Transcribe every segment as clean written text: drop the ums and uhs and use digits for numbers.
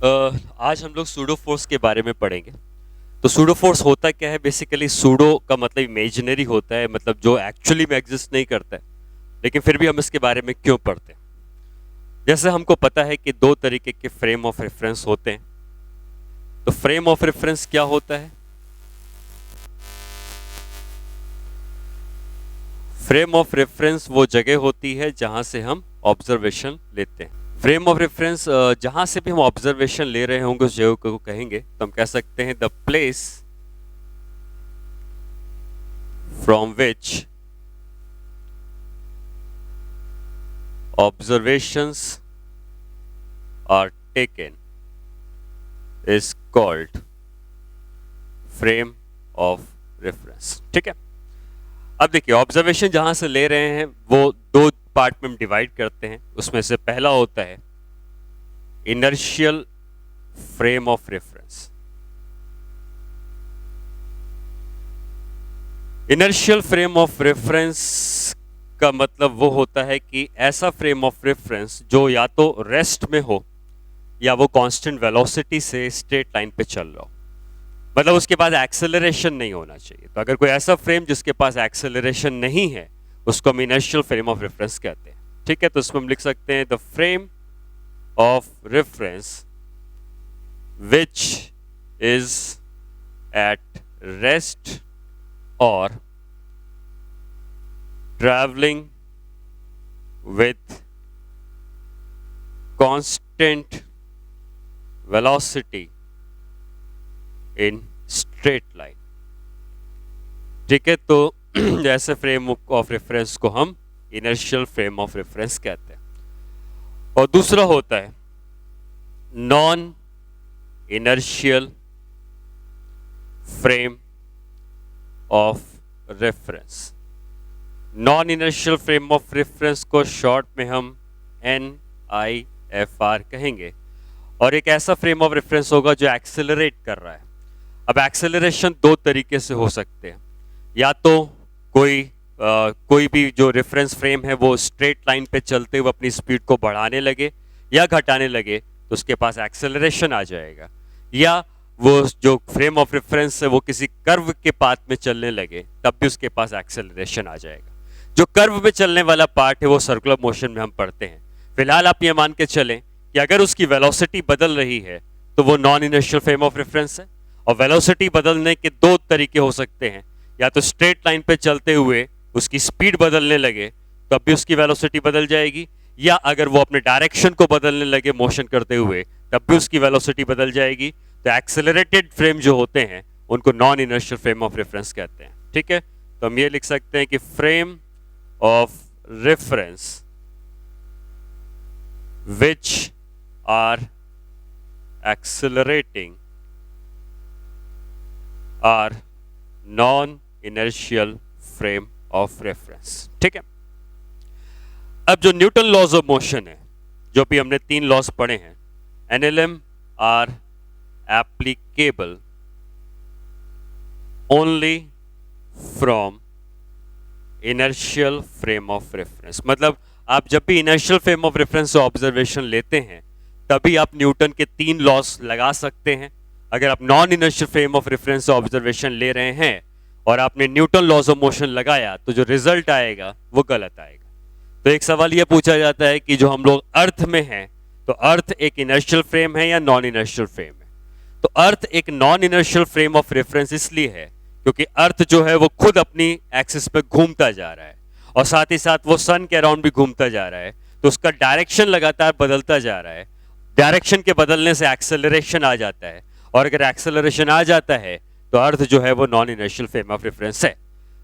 आज हम लोग सूडो फोर्स के बारे में पढ़ेंगे। तो सूडो फोर्स होता क्या है? बेसिकली सूडो का मतलब इमेजिनरी होता है, मतलब जो एक्चुअली में एग्जिस्ट नहीं करता है, लेकिन फिर भी हम इसके बारे में क्यों पढ़ते हैं। जैसे हमको पता है कि दो तरीके के फ्रेम ऑफ रेफरेंस होते हैं। तो फ्रेम ऑफ रेफरेंस क्या होता है? फ्रेम ऑफ रेफरेंस वो जगह होती है जहां से हम ऑब्जर्वेशन लेते हैं। फ्रेम ऑफ रेफरेंस जहां से भी हम ऑब्जर्वेशन ले रहे होंगे उस जगह को कहेंगे, तो हम कह सकते हैं the place from which observations are taken is called frame of reference. ठीक है, अब देखिए ऑब्जर्वेशन जहां से ले रहे हैं वो दो पार्ट में हम डिवाइड करते हैं। उसमें से पहला होता है inertial frame of reference. Inertial frame of reference का मतलब वो होता है कि ऐसा फ्रेम ऑफ रेफरेंस जो या तो रेस्ट में हो या वो कांस्टेंट वेलोसिटी से स्ट्रेट लाइन पे चल रहा हो, मतलब उसके पास एक्सेलरेशन नहीं होना चाहिए। तो अगर कोई ऐसा फ्रेम जिसके पास एक्सेलरेशन नहीं है उसको हम इनर्शियल फ्रेम ऑफ रेफरेंस कहते हैं। ठीक है, तो उसमें हम लिख सकते हैं the frame of reference which is at rest or traveling with constant velocity in straight line। ठीक है, तो ऐसे फ्रेम ऑफ रेफरेंस को हम इनर्शियल फ्रेम ऑफ रेफरेंस कहते हैं। और दूसरा होता है non inertial frame of reference. Non inertial frame of reference को शॉर्ट में हम NIFR कहेंगे। और एक ऐसा फ्रेम ऑफ रेफरेंस होगा जो एक्सेलरेट कर रहा है। अब एक्सेलरेशन दो तरीके से हो सकते हैं, या तो कोई भी जो रेफरेंस फ्रेम है वो स्ट्रेट लाइन पे चलते हुए अपनी स्पीड को बढ़ाने लगे या घटाने लगे तो उसके पास एक्सेलरेशन आ जाएगा, या वो जो फ्रेम ऑफ रेफरेंस है वो किसी कर्व के पाथ में चलने लगे तब भी उसके पास एक्सेलरेशन आ जाएगा। जो कर्व में चलने वाला पार्ट है वो सर्कुलर मोशन में हम पढ़ते हैं। फिलहाल आप ये मान के चलें कि अगर उसकी वेलोसिटी बदल रही है तो वो non inertial frame of reference है। और वेलोसिटी बदलने के दो तरीके हो सकते हैं, या तो स्ट्रेट लाइन पे चलते हुए उसकी स्पीड बदलने लगे तब भी उसकी वेलोसिटी बदल जाएगी, या अगर वो अपने डायरेक्शन को बदलने लगे मोशन करते हुए तब भी उसकी वेलोसिटी बदल जाएगी। तो एक्सेलरेटेड फ्रेम जो होते हैं उनको non inertial frame of reference कहते हैं। ठीक है, तो हम ये लिख सकते हैं कि frame of reference which are accelerating are non inertial frame of reference. ठीक है, अब जो न्यूटन लॉज ऑफ मोशन है, जो भी हमने तीन लॉज पढ़े हैं, NLM are applicable only from inertial frame of reference. मतलब आप जब भी इनर्शियल फ्रेम ऑफ रेफरेंस से ऑब्जर्वेशन लेते हैं तभी आप न्यूटन के तीन लॉज लगा सकते हैं। अगर आप non inertial frame of reference से ऑब्जर्वेशन ले रहे हैं और आपने न्यूटन लॉज ऑफ मोशन लगाया तो जो रिजल्ट आएगा वो गलत आएगा। तो एक सवाल ये पूछा जाता है कि जो हम लोग अर्थ में हैं तो अर्थ एक इनर्शियल फ्रेम है या नॉन इनर्शियल फ्रेम है? तो अर्थ एक non inertial frame of reference इसलिए है क्योंकि अर्थ जो है वो खुद अपनी एक्सिस पे घूमता जा रहा है और साथ ही साथ वो सन के अराउंड भी घूमता जा रहा है, तो उसका डायरेक्शन लगातार बदलता जा रहा है। डायरेक्शन के बदलने से एक्सेलरेशन आ जाता है, और अगर एक्सेलरेशन आ जाता है तो अर्थ जो है वो non inertial frame of reference है।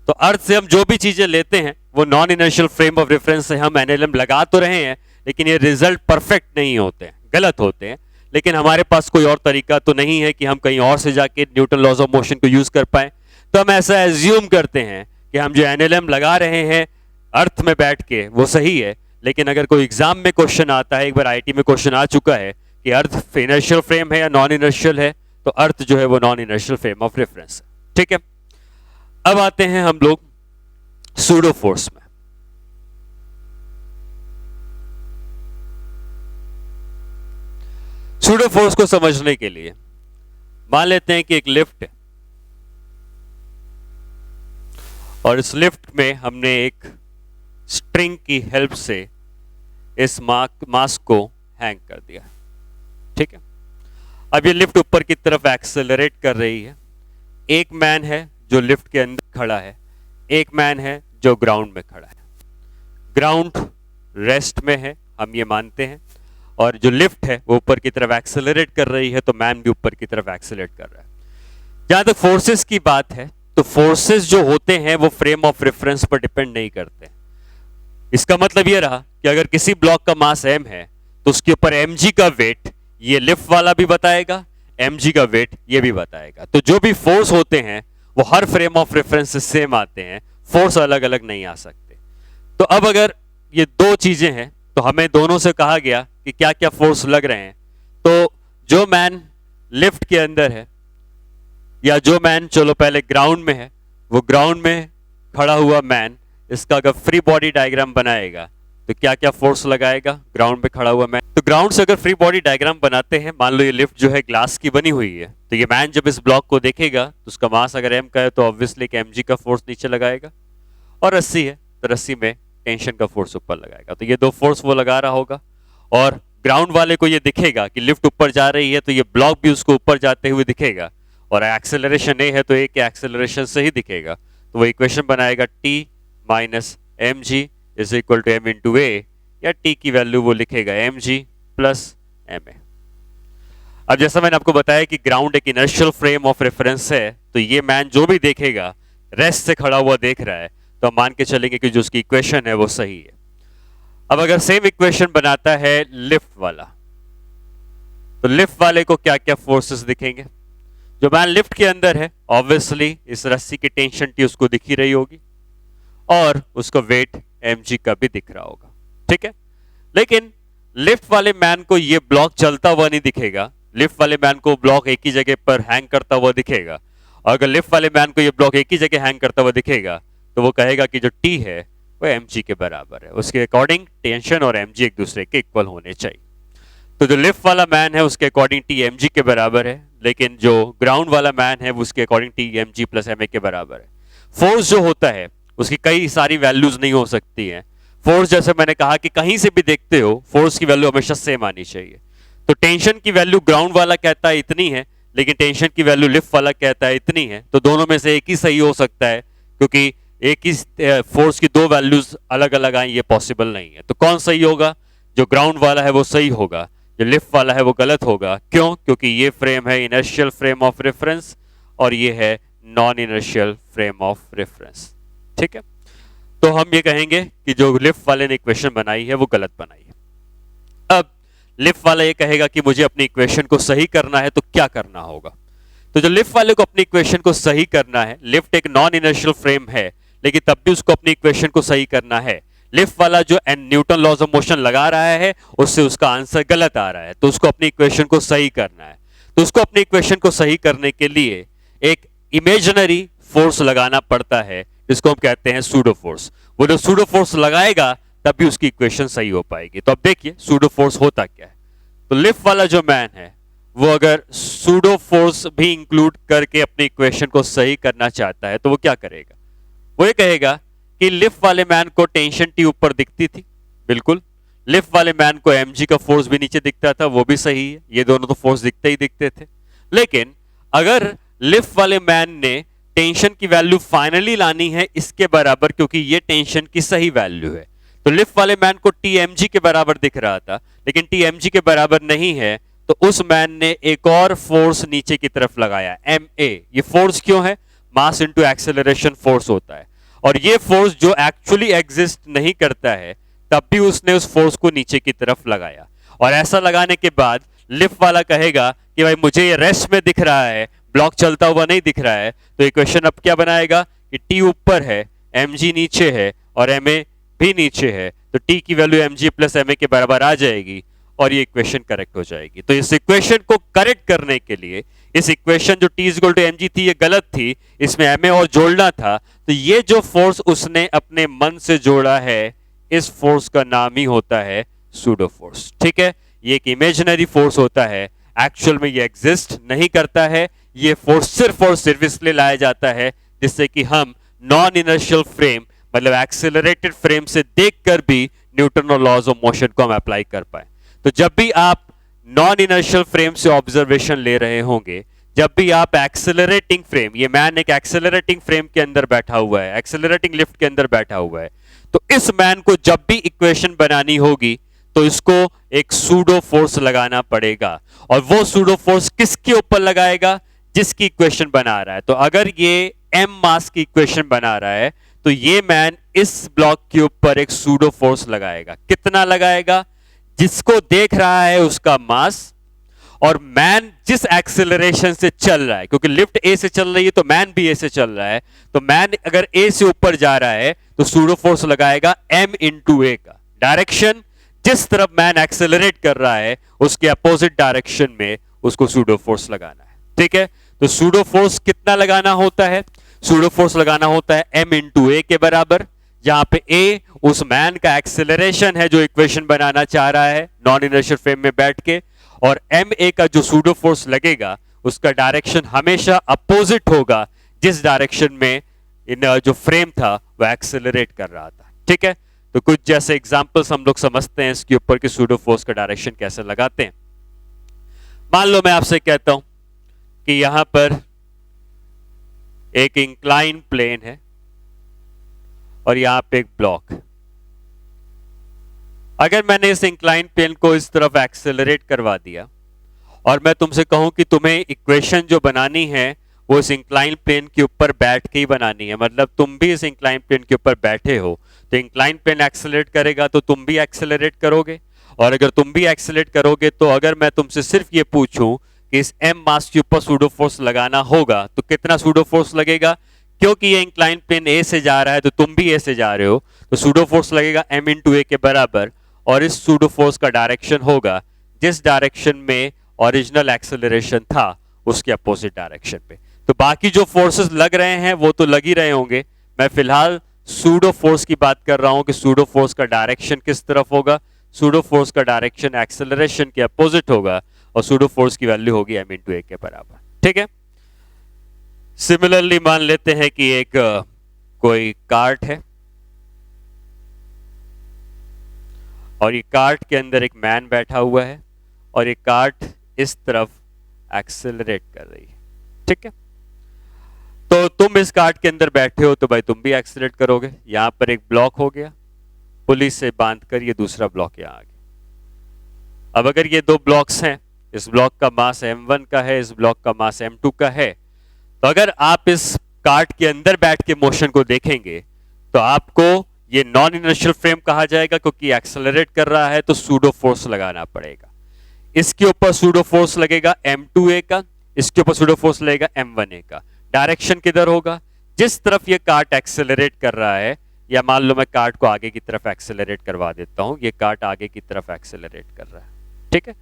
तो अर्थ से हम जो भी चीजें लेते हैं वो non inertial frame of reference से हम NLM लगा तो रहे हैं, लेकिन ये रिजल्ट परफेक्ट नहीं होते हैं, गलत होते हैं। लेकिन हमारे पास कोई और तरीका तो नहीं है कि हम कहीं और से जाके न्यूटन लॉज ऑफ मोशन को यूज कर पाए। तो हम ऐसा एज्यूम करते हैं कि हम जो NLM लगा रहे हैं अर्थ में बैठ के वो सही है। लेकिन अगर कोई एग्जाम में क्वेश्चन आता है, एक बार IIT में क्वेश्चन आ चुका है कि अर्थ इनर्शियल फ्रेम है या नॉन इनर्शियल है, तो अर्थ जो है वो non inertial frame of reference है। ठीक है, अब आते हैं हम लोग सूडो फोर्स में। सूडो फोर्स को समझने के लिए मान लेते हैं कि एक लिफ्ट है और इस लिफ्ट में हमने एक स्ट्रिंग की हेल्प से इस मास को हैंग कर दिया, ठीक है। अब ये लिफ्ट ऊपर की तरफ एक्सेलरेट कर रही है। एक मैन है जो लिफ्ट के अंदर खड़ा है, एक मैन है जो ग्राउंड में खड़ा है। ग्राउंड रेस्ट में है, हम ये मानते हैं, और जो लिफ्ट है वो ऊपर की तरफ एक्सेलरेट कर रही है, तो मैन भी ऊपर की तरफ एक्सेलरेट कर रहा है। जहां तक फोर्सेस की बात है, तो फोर्सेस जो होते हैं वो फ्रेम ऑफ रेफरेंस पर डिपेंड नहीं करते। इसका मतलब ये रहा कि अगर किसी ब्लॉक का मास m है तो उसके ऊपर mg का वेट ये लिफ्ट वाला भी बताएगा, mg का वेट ये भी बताएगा। तो जो भी फोर्स होते हैं वो हर फ्रेम ऑफ रेफरेंस से सेम आते हैं, फोर्स अलग अलग नहीं आ सकते। तो अब अगर ये दो चीजें हैं तो हमें दोनों से कहा गया कि क्या क्या फोर्स लग रहे हैं। तो जो मैन लिफ्ट के अंदर है या जो मैन चलो पहले ग्राउंड में है, वो ग्राउंड में खड़ा हुआ मैन, इसका अगर फ्री बॉडी डायग्राम बनाएगा तो क्या क्या फोर्स लगाएगा ग्राउंड में खड़ा हुआ मैन। तो ग्राउंड से अगर फ्री बॉडी डायग्राम बनाते हैं, मान लो ये लिफ्ट जो है ग्लास की बनी हुई है, तो ये मैन जब इस ब्लॉक को देखेगा तो उसका मास अगर m का है तो ऑब्वियसली एक mg का फोर्स नीचे लगाएगा, और रस्सी है तो रस्सी में टेंशन का फोर्स ऊपर लगाएगा। तो ये दो फोर्स वो लगा रहा होगा, और ग्राउंड वाले को ये दिखेगा कि लिफ्ट ऊपर जा रही है तो ये ब्लॉक भी उसको ऊपर जाते हुए दिखेगा, और एक्सेलरेशन ए है तो ए के एक्सेलरेशन से ही दिखेगा। तो वो इक्वेशन बनाएगा t minus m g is equal to m into a, या t की वैल्यू वो लिखेगा mg प्लस ma। अब जैसा मैंने आपको बताया कि ग्राउंड एक इनर्शियल फ्रेम ऑफ रेफरेंस है, तो ये मैन जो भी देखेगा रेस्ट से खड़ा हुआ देख रहा है, तो हम मान के चलेंगे कि जो उसकी इक्वेशन है वो सही है। अब अगर सेम इक्वेशन बनाता है लिफ्ट वाला, तो लिफ्ट वाले को क्या क्या फोर्सेस दिखेंगे। जो मैन लिफ्ट के अंदर है ऑब्वियसली इस रस्सी की टेंशन टी उसको दिख ही रही होगी, और उसको वेट mg का भी दिख रहा होगा, ठीक है। लेकिन लिफ्ट वाले मैन को ये ब्लॉक चलता हुआ नहीं दिखेगा, लिफ्ट वाले मैन को ब्लॉक एक ही जगह पर हैंग करता हुआ दिखेगा। और अगर लिफ्ट वाले मैन को ये ब्लॉक एक ही जगह हैंग करता हुआ दिखेगा तो वो कहेगा कि जो t है वो mg के बराबर है, उसके अकॉर्डिंग टेंशन और mg एक दूसरे के इक्वल होने चाहिए। तो जो लिफ्ट वाला मैन है उसके अकॉर्डिंग t mg के बराबर है, लेकिन जो ग्राउंड वाला मैन है वो उसके according t mg plus ma के बराबर है। फोर्स जो होता है उसकी कई सारी वैल्यूज नहीं हो सकती हैं। फोर्स जैसे मैंने कहा कि कहीं से भी देखते हो फोर्स की वैल्यू हमेशा सेम आनी चाहिए। तो टेंशन की वैल्यू ग्राउंड वाला कहता है इतनी है, लेकिन टेंशन की वैल्यू लिफ्ट वाला कहता है इतनी है, तो दोनों में से एक ही सही हो सकता है, क्योंकि एक ही फोर्स की दो वैल्यूज अलग अलग आए ये पॉसिबल नहीं है। तो कौन सही होगा, जो ग्राउंड वाला है वो सही होगा, जो लिफ्ट वाला है वो गलत होगा। क्यों? क्योंकि ये फ्रेम है इनर्शियल फ्रेम ऑफ रेफरेंस और ये है non inertial frame of reference, ठीक है। तो हम ये कहेंगे कि जो लिफ्ट वाले ने इक्वेशन बनाई है वो गलत बनाई है। अब लिफ्ट वाला ये कहेगा कि मुझे अपनी इक्वेशन को सही करना है, तो क्या करना होगा। तो जो लिफ्ट वाले को अपनी इक्वेशन को सही करना है, लिफ्ट एक नॉन इनर्शियल फ्रेम है लेकिन तब भी उसको अपनी इक्वेशन को सही करना है। लिफ्ट वाला जो न्यूटन लॉज ऑफ मोशन लगा रहा है उससे उसका आंसर गलत आ रहा है, तो उसको अपनी इक्वेशन को सही करना है। तो उसको अपनी इक्वेशन को सही करने के लिए एक इमेजिनरी फोर्स लगाना पड़ता है, जिसको हम कहते हैं सूडो फोर्स। वो जो सूडो फोर्स लगाएगा तब भी उसकी इक्वेशन सही हो पाएगी। तो अब देखिए सूडो फोर्स होता क्या है। तो लिफ्ट वाला जो मैन है वो अगर सूडो फोर्स भी इंक्लूड करके अपनी इक्वेशन को सही करना चाहता है तो वो क्या करेगा। वो ये कहेगा कि लिफ्ट वाले मैन को टेंशन टी ऊपर दिखती थी, बिल्कुल। लिफ्ट वाले मैन को mg का फोर्स भी नीचे दिखता था, वो भी सही है, ये दोनों तो फोर्स दिखते ही दिखते थे। लेकिन अगर लिफ्ट वाले मैन ने टेंशन की वैल्यू फाइनली लानी है इसके बराबर, क्योंकि ये टेंशन की सही वैल्यू है, तो लिफ्ट वाले मैन को टी mg के बराबर दिख रहा था लेकिन टी mg के बराबर नहीं है, तो उस मैन ने एक और फोर्स नीचे की तरफ लगाया ma। ये फोर्स क्यों है? मास इनटू एक्सेलरेशन फोर्स होता है, और ये फोर्स जो एक्चुअली एग्जिस्ट नहीं करता है तब भी उसने उस फोर्स को नीचे की तरफ लगाया। और ऐसा लगाने के बाद लिफ्ट वाला कहेगा कि भाई मुझे ये रेस्ट में दिख रहा है, ब्लॉक चलता हुआ नहीं दिख रहा है। तो इक्वेशन अब क्या बनाएगा कि टी ऊपर है, mg नीचे है और ma भी नीचे है, तो t की वैल्यू mg प्लस ma के बराबर आ जाएगी और ये इक्वेशन करेक्ट हो जाएगी। तो इस इक्वेशन को करेक्ट करने के लिए, इस इक्वेशन जो t इक्वल टू mg थी ये गलत थी, इसमें ma और जोड़ना था, तो ये जो फोर्स उसने अपने मन से जोड़ा है इस फोर्स का नाम ही होता है सूडो फोर्स, ठीक है। ये एक इमेजिनरी फोर्स होता है, एक्चुअल में ये एग्जिस्ट नहीं करता है। ये फोर्स सिर्फ और सिर्फ इसलिए लाया जाता है जिससे कि हम नॉन इनर्शियल फ्रेम मतलब एक्सेलरेटेड फ्रेम से देखकर भी न्यूटन और लॉज ऑफ मोशन को हम अप्लाई कर पाए। तो जब भी आप नॉन इनर्शियल फ्रेम से ऑब्जर्वेशन ले रहे होंगे, जब भी आप एक्सेलरेटिंग फ्रेम, ये मैन एक एक्सेलरेटिंग फ्रेम के अंदर बैठा हुआ है, एक्सेलरेटिंग लिफ्ट के अंदर बैठा हुआ है, तो इस मैन को जब भी इक्वेशन बनानी होगी तो इसको एक सूडो फोर्स लगाना पड़ेगा। और वो सूडो फोर्स किसके ऊपर लगाएगा? जिसकी इक्वेशन बना रहा है। तो अगर ये m मास की इक्वेशन बना रहा है तो ये मैन इस ब्लॉक के ऊपर एक सूडो फोर्स लगाएगा। कितना लगाएगा? जिसको देख रहा है उसका मास, और मैन जिस एक्सेलरेशन से चल रहा है, क्योंकि लिफ्ट ए से चल रही है तो मैन भी ए से चल रहा है, तो मैन अगर ए से ऊपर जा रहा है तो सूडो फोर्स लगाएगा m इंटू ए का। डायरेक्शन जिस तरफ मैन एक्सेलरेट कर रहा है उसके अपोजिट डायरेक्शन में उसको सूडो फोर्स लगाना है। ठीक है, तो सूडो फोर्स कितना लगाना होता है? सूडो फोर्स लगाना होता है m इंटू ए के बराबर, जहां पे a उस मैन का एक्सेलरेशन है जो इक्वेशन बनाना चाह रहा है नॉन इनर्शियल फ्रेम में बैठ के, और एम ए का जो सूडो फोर्स लगेगा उसका डायरेक्शन हमेशा अपोजिट होगा जिस डायरेक्शन में इन जो फ्रेम था वो एक्सेलरेट कर रहा था। ठीक है, तो कुछ जैसे एग्जांपल्स हम लोग समझते हैं इसके ऊपर कि सूडो फोर्स का डायरेक्शन कैसे लगाते हैं। मान लो मैं आपसे कहता हूं कि यहां पर एक इंक्लाइन प्लेन है और यहां पे एक ब्लॉक। अगर मैंने इस इंक्लाइन प्लेन को इस तरफ एक्सेलरेट करवा दिया और मैं तुमसे कहूं कि तुम्हें इक्वेशन जो बनानी है वो इस इंक्लाइन प्लेन के ऊपर बैठ के ही बनानी है, मतलब तुम भी इस इंक्लाइन प्लेन के ऊपर बैठे हो, तो इंक्लाइन प्लेन एक्सेलरेट करेगा तो तुम भी एक्सेलरेट करोगे, और अगर तुम भी एक्सेलरेट करोगे तो अगर मैं तुमसे सिर्फ ये पूछूं कि इस m मास के ऊपर सूडो फोर्स लगाना होगा तो कितना सूडो फोर्स लगेगा? क्योंकि ये इंक्लाइन प्लेन ए से जा रहा है तो तुम भी ए से जा रहे हो, तो सूडो फोर्स लगेगा m इंटू ए के बराबर, और इस सूडो फोर्स का डायरेक्शन होगा जिस डायरेक्शन में ओरिजिनल एक्सेलरेशन था उसके अपोजिट डायरेक्शन पे। तो बाकी जो फोर्सेस लग रहे हैं वो तो लग ही रहे होंगे, मैं फिलहाल सूडो फोर्स की बात कर रहा हूं कि सूडो फोर्स का डायरेक्शन किस तरफ होगा। सूडो फोर्स का डायरेक्शन एक्सेलरेशन के अपोजिट होगा और सूडो फोर्स की वैल्यू होगी m इंटू ए के बराबर। ठीक है, सिमिलरली मान लेते हैं कि एक कोई कार्ट है और ये कार्ट के अंदर एक मैन बैठा हुआ है और ये कार्ट इस तरफ एक्सेलरेट कर रही है। ठीक है, तो तुम इस कार्ट के अंदर बैठे हो तो भाई तुम भी एक्सेलरेट करोगे। यहां पर एक ब्लॉक हो गया, पुलिस से बांधकर ये दूसरा ब्लॉक यहां आ गया। अब अगर ये दो ब्लॉक्स हैं, इस ब्लॉक का मास m1 का है, इस ब्लॉक का मास m2 का है, तो अगर आप इस कार्ट के अंदर बैठ के मोशन को देखेंगे तो आपको ये नॉन इनर्शियल फ्रेम कहा जाएगा, क्योंकि एक्सेलरेट कर रहा है तो सूडो फोर्स लगाना पड़ेगा। इसके ऊपर सूडो फोर्स लगेगा m2a का, इसके ऊपर सूडो फोर्स लगेगा m1a का। डायरेक्शन किधर होगा? जिस तरफ ये कार्ट एक्सेलरेट कर रहा है, या मान लो मैं कार्ट को आगे की तरफ एक्सेलरेट करवा देता हूं, ये कार्ट आगे की तरफ एक्सेलरेट कर रहा है। ठीक है,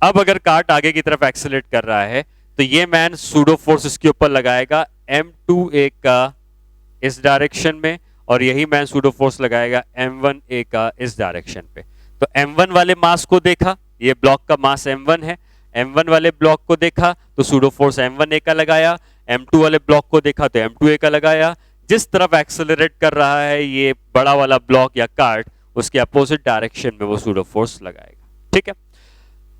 अब अगर कार्ट आगे की तरफ एक्सेलरेट कर रहा है तो ये मैन सूडो फोर्स इसके ऊपर लगाएगा m2a का इस डायरेक्शन में, और यही मैन सूडो फोर्स लगाएगा m1a का इस डायरेक्शन पे। तो m1 वाले मास को देखा, ये ब्लॉक का मास m1 है, m1 वाले ब्लॉक को देखा तो सूडो फोर्स m1a का लगाया, m2 वाले ब्लॉक को देखा तो m2a का लगाया। जिस तरफ एक्सेलरेट कर रहा है ये बड़ा वाला ब्लॉक या कार्ट, उसके अपोजिट डायरेक्शन में वो सूडो फोर्स लगाएगा। ठीक है,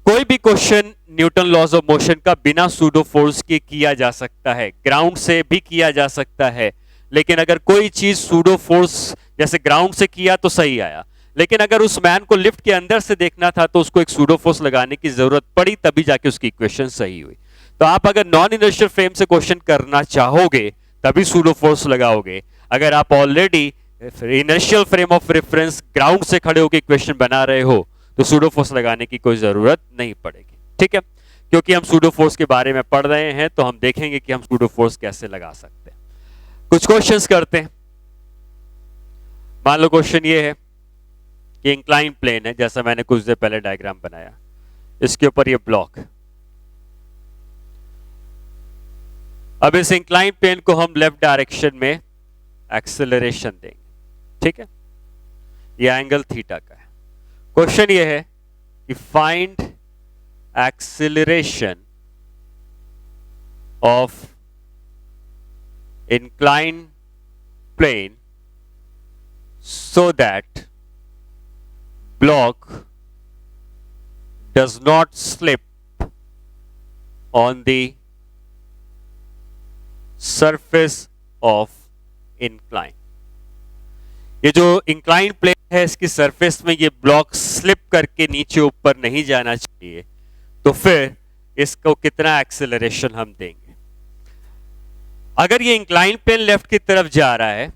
कोई भी question Newton laws of motion का बिना सूडो फोर्स के किया जा सकता है, ग्राउंड से भी किया जा सकता है, लेकिन अगर कोई चीज सूडो फोर्स जैसे ग्राउंड से किया तो सही आया, लेकिन अगर उस मैन को लिफ्ट के अंदर से देखना था तो उसको एक सूडो फोर्स लगाने की जरूरत पड़ी, तभी जाके उसकी इक्वेशन सही हुई। तो आप अगर नॉन इनर्शियल फ्रेम से क्वेश्चन करना चाहोगे तभी सूडो फोर्स लगाओगे। अगर आप already inertial frame of reference ground से खड़े होकर इक्वेशन बना रहे हो तो सूडो फोर्स लगाने की कोई जरूरत नहीं पड़ेगी। ठीक है, क्योंकि हम सूडो फोर्स के बारे में पढ़ रहे हैं तो हम देखेंगे कि हम सूडो फोर्स कैसे लगा सकते हैं। कुछ क्वेश्चंस करते हैं। मान लो क्वेश्चन ये है कि इंक्लाइन प्लेन है, जैसा मैंने कुछ देर पहले डायग्राम बनाया, इसके ऊपर ये ब्लॉक। अब इस इंक्लाइन प्लेन को हम लेफ्ट डायरेक्शन में एक्सेलरेशन देंगे। ठीक है, ये एंगल थीटा का है। क्वेश्चन ये है कि find acceleration of inclined plane so that block does not slip on the surface of incline। ये जो इंक्लाइन प्लेन है इसकी सरफेस में ये ब्लॉक स्लिप करके नीचे ऊपर नहीं जाना चाहिए, तो फिर इसको कितना एक्सेलरेशन हम देंगे। अगर ये इंक्लाइन प्लेन लेफ्ट की तरफ जा रहा है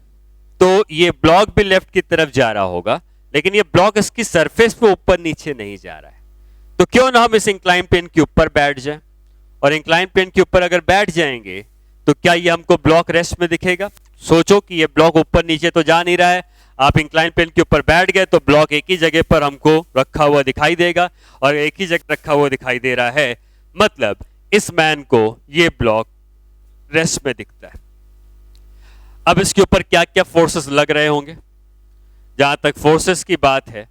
तो ये ब्लॉक भी लेफ्ट की तरफ जा रहा होगा, लेकिन ये ब्लॉक इसकी सरफेस पे ऊपर नीचे नहीं जा रहा है, तो क्यों ना हम इस इंक्लाइन प्लेन के ऊपर बैठ जाएं। और इंक्लाइन प्लेन के ऊपर अगर बैठ जाएंगे तो क्या ये हमको ब्लॉक रेस्ट में दिखेगा? सोचो कि ये ब्लॉक ऊपर नीचे तो जा नहीं रहा है, आप इंक्लाइन प्लेन के ऊपर बैठ गए तो ब्लॉक एक ही जगह पर हमको रखा हुआ दिखाई देगा, और एक ही जगह रखा हुआ दिखाई दे रहा है, मतलब इस मैन को ये ब्लॉक रेस्ट में दिखता है। अब इसके ऊपर क्या क्या फोर्सेस लग रहे होंगे? जहां तक फोर्सेस की बात है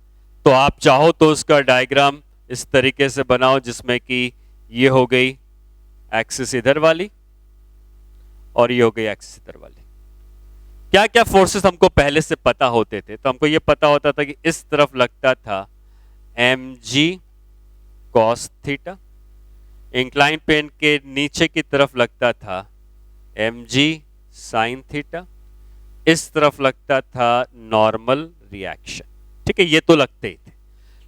तो आप चाहो तो उसका डायग्राम इस तरीके से बनाओ जिसमें कि ये हो गई एक्सिस इधर वाली और ये हो गई एक्सिस इधर वाली। क्या क्या फोर्सेस हमको पहले से पता होते थे? तो हमको ये पता होता था कि इस तरफ लगता था mg cos theta, incline plane के नीचे की तरफ लगता था mg sin थीटा, इस तरफ लगता था नॉर्मल रिएक्शन। ठीक है, ये तो लगते ही थे,